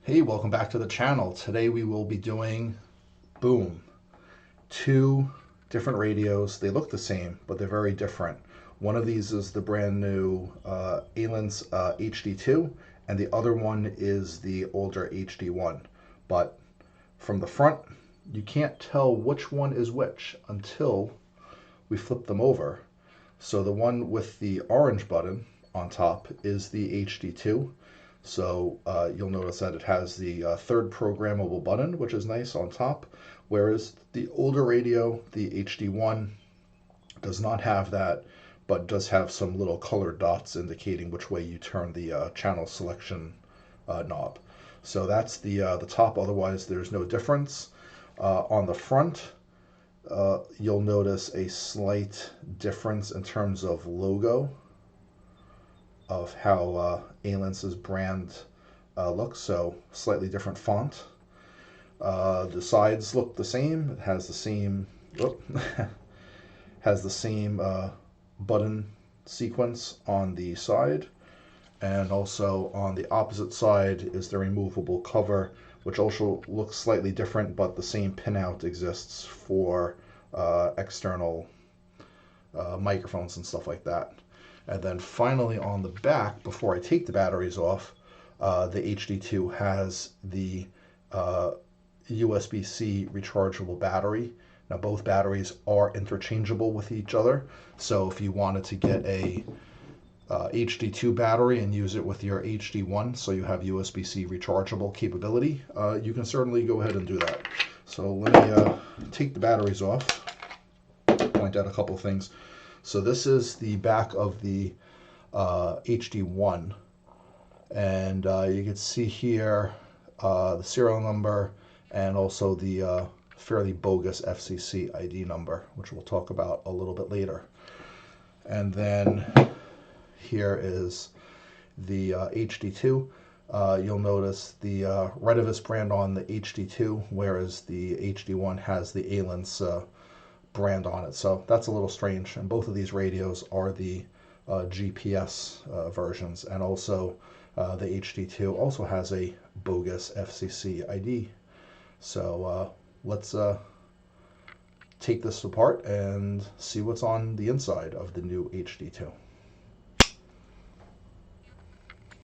Hey, welcome back to the channel. Today we will be doing, boom, two different radios. They look the same, but they're very different. One of these is the brand new Alin's HD2, and the other one is the older HD1. But from the front, you can't tell which one is which until we flip them over. So the one with the orange button on top is the HD2. So you'll notice that it has the third programmable button, which is nice on top, whereas the older radio, the HD1, does not have that, but does have some little colored dots indicating which way you turn the channel selection knob. So that's the top. Otherwise, there's no difference. On the front, you'll notice a slight difference in terms of logo of how Alin's brand looks, so slightly different font. The sides look the same. It has the same has the same button sequence on the side, and also on the opposite side is the removable cover, which also looks slightly different, but the same pinout exists for external microphones and stuff like that. And then finally on the back, before I take the batteries off, the HD2 has the USB-C rechargeable battery. Now both batteries are interchangeable with each other, so if you wanted to get a HD2 battery and use it with your HD1 so you have USB-C rechargeable capability, you can certainly go ahead and do that. So let me take the batteries off, point out a couple of things. So this is the back of the HD1, and you can see here the serial number and also the fairly bogus FCC ID number, which we'll talk about a little bit later. And then here is the HD2. You'll notice the Retevis brand on the HD2, whereas the HD1 has the Alin's brand on it. So that's a little strange. And both of these radios are the GPS versions, and also the HD2 also has a bogus FCC ID. So let's take this apart and see what's on the inside of the new HD2.